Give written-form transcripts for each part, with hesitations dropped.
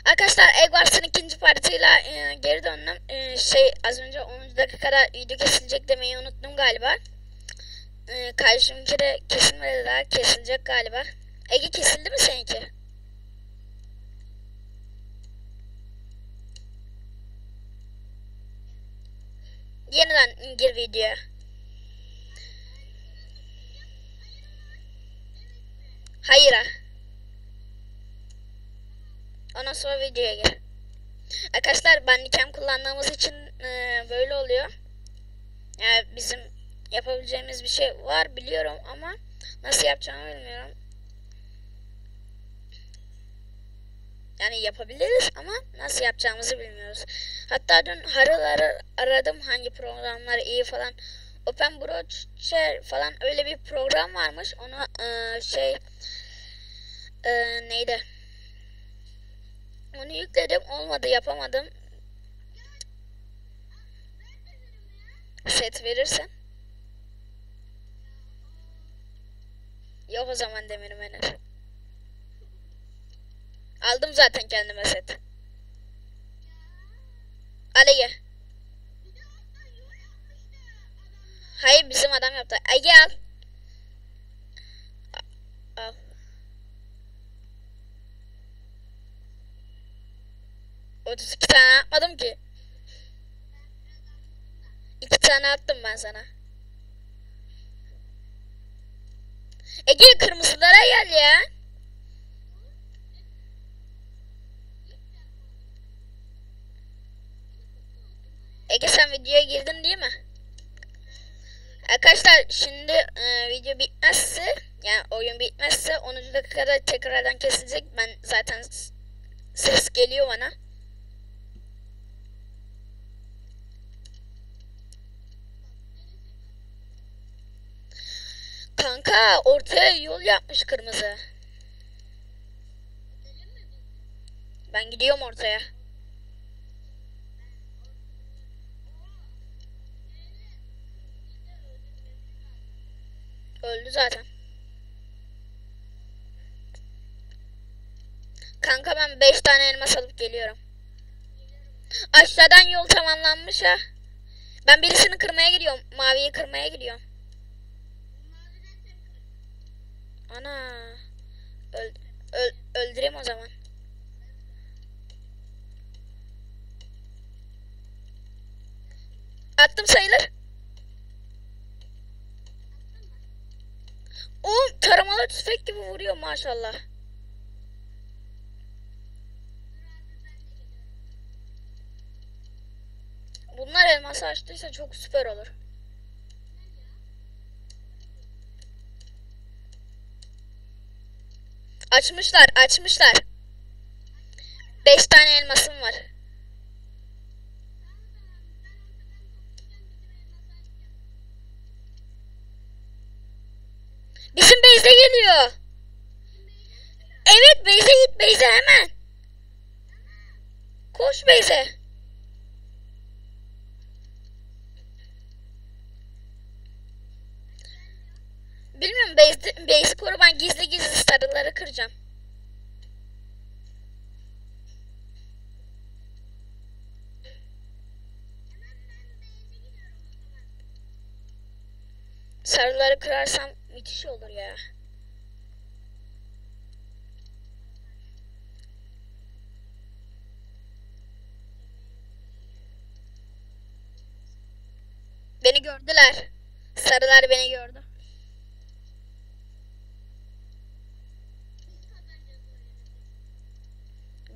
Arkadaşlar Egg Wars'ın ikinci partıyla geri döndüm. Az önce 10. dakikada video kesilecek demeyi unuttum galiba. Karşımınki de kesilmedi, daha kesilecek galiba. Ege, kesildi mi seninki? Yeniden gir videoya. Hayır ha. Ondan sonra videoya gir. Arkadaşlar Bandicam kullandığımız için böyle oluyor. Yani bizim yapabileceğimiz bir şey var biliyorum ama nasıl yapacağımı bilmiyorum. Yani yapabiliriz ama nasıl yapacağımızı bilmiyoruz. Hatta dün harıl aradım hangi programlar iyi falan. Open Browser falan öyle bir program varmış. Onu neydi? Onu yükledim, olmadı, yapamadım. Set verirsen. Yok o zaman demirim Enes. Aldım zaten kendime set. Al Ege. Hayır, bizim adam yaptı. Ege al. Al. 32 tane atmadım ki. 2 tane attım ben sana. Ege, kırmızılara gel ya. Ege, sen videoya girdin değil mi? Arkadaşlar şimdi video bitmezse, yani oyun bitmezse 10. dakikada tekrardan kesilecek. Ben zaten ses geliyor bana. Kanka ortaya yol yapmış kırmızı. Ben gidiyorum ortaya. Öldü zaten. Kanka ben 5 tane elmas alıp geliyorum. Aşağıdan yol tamamlanmış ha. Ben birisini kırmaya gidiyorum. Maviyi kırmaya gidiyorum. Ana. Öldüreyim o zaman. Attım sayılır. O taramalı tüfek gibi vuruyor maşallah. Bunlar elması açtıysa çok süper olur. Açmışlar. 5 tane elmasım var. Bizim base'e geliyor. Evet, base'e git, base'e hemen. Koş base'e. Bilmiyorum, base'i koru, ben gizli sarıları kıracağım. Sarıları kırarsam müthiş olur ya. Beni gördüler. Sarılar beni gördü.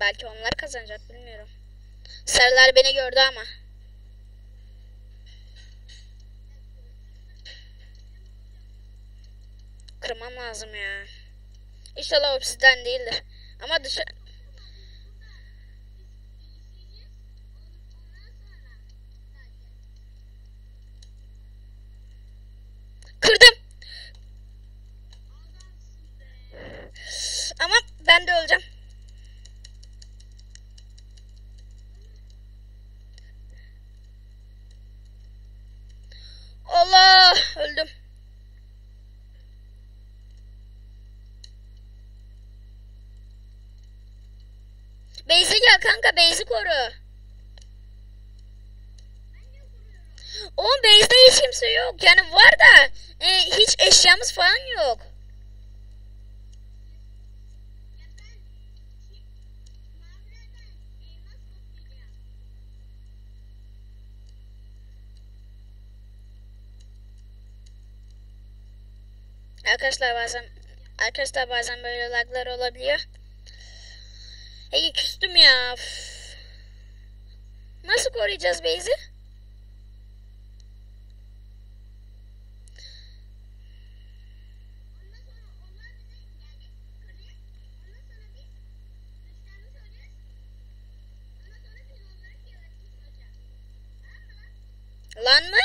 Belki onlar kazanacak, bilmiyorum. Sarılar beni gördü ama. Kırmam lazım ya. İnşallah obsidian değildir. Ama kırdım. Ama ben de öleceğim. kanka base'i koru. O base'de hiç kimse yok. Yani var da hiç eşyamız falan yok. Arkadaşlar bazen böyle laglar olabiliyor. Ege küstüm ya. Üf. Nasıl koruyacağız base'i? Lan mı?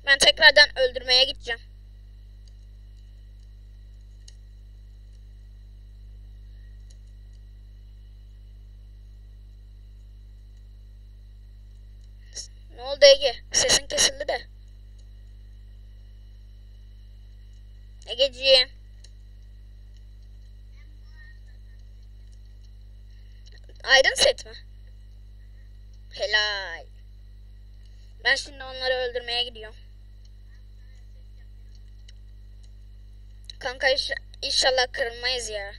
Ben tekrardan öldürmeye gideceğim. Ne oldu Ege? Sesin kesildi de. Egeciğim. Iron set mi? Helal. Ben şimdi onları öldürmeye gidiyorum. Kanka inşallah kırılmayız ya.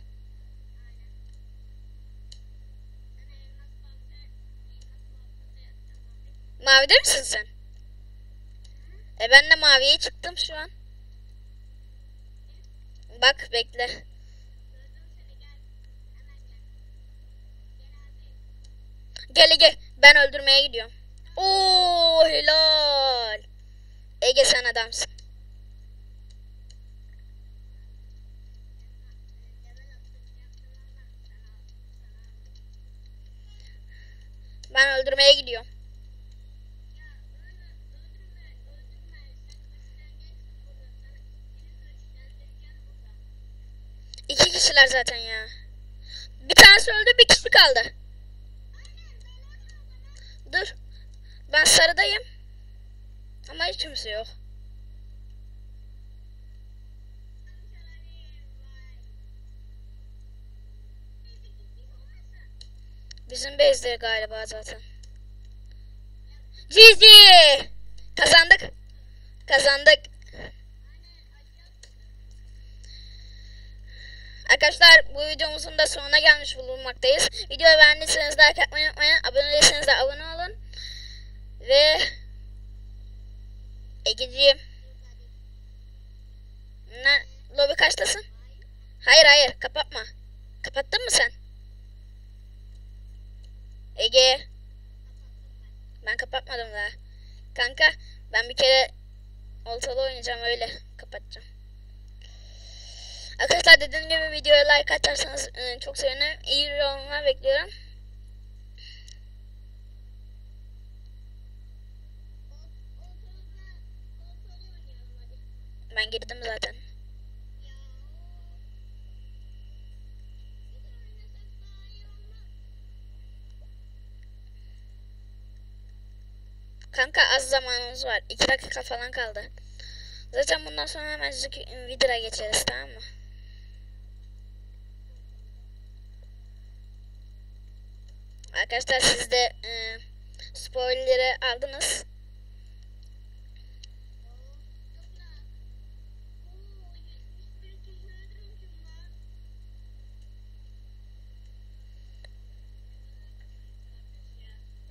Mavide misin sen? Ben de maviye çıktım şu an. Bak bekle. Gel Ege. Ben öldürmeye gidiyorum. Oo helal. Ege sen adamsın. Ben öldürmeye gidiyorum. İki kişiler zaten ya. Bir tanesi öldü, bir kişi kaldı. Dur. Ben sarıdayım. Ama hiç kimse yok. Bizim base'de galiba zaten. GG! Kazandık. Kazandık. Arkadaşlar bu videomuzun da sonuna gelmiş bulunmaktayız. Videoyu beğendiyseniz like atmayı unutmayın. Abone değilseniz de abone olun. Ve Egeciğim. Lobi kaçtasın? Hayır kapatma. Kapattın mı sen? Ege. Ben kapatmadım daha. Kanka ben bir kere oltalı oynayacağım, öyle kapatacağım. Arkadaşlar dediğim gibi videoya like atarsanız çok sevinirim. İyi yorumlar bekliyorum. Ben girdim zaten. Kanka az zamanımız var. 2 dakika falan kaldı. Zaten bundan sonra hemen videoya geçeriz, tamam mı? Arkadaşlar siz de spoilerleri aldınız.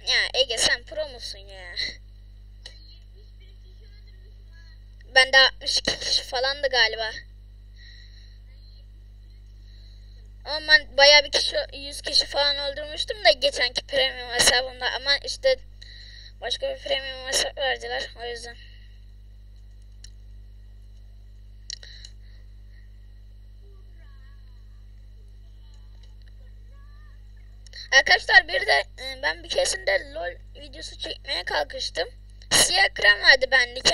Ya Ege sen pro musun ya? Ben de 62 kişi falandı galiba. Ama ben bayağı bir kişi, 100 kişi falan öldürmüştüm de geçenki premium hesabımda, ama işte başka bir premium hesap verdiler, o yüzden. Arkadaşlar bir de ben bir keresinde LOL videosu çekmeye kalkıştım. Siyah krem vardı bendeki.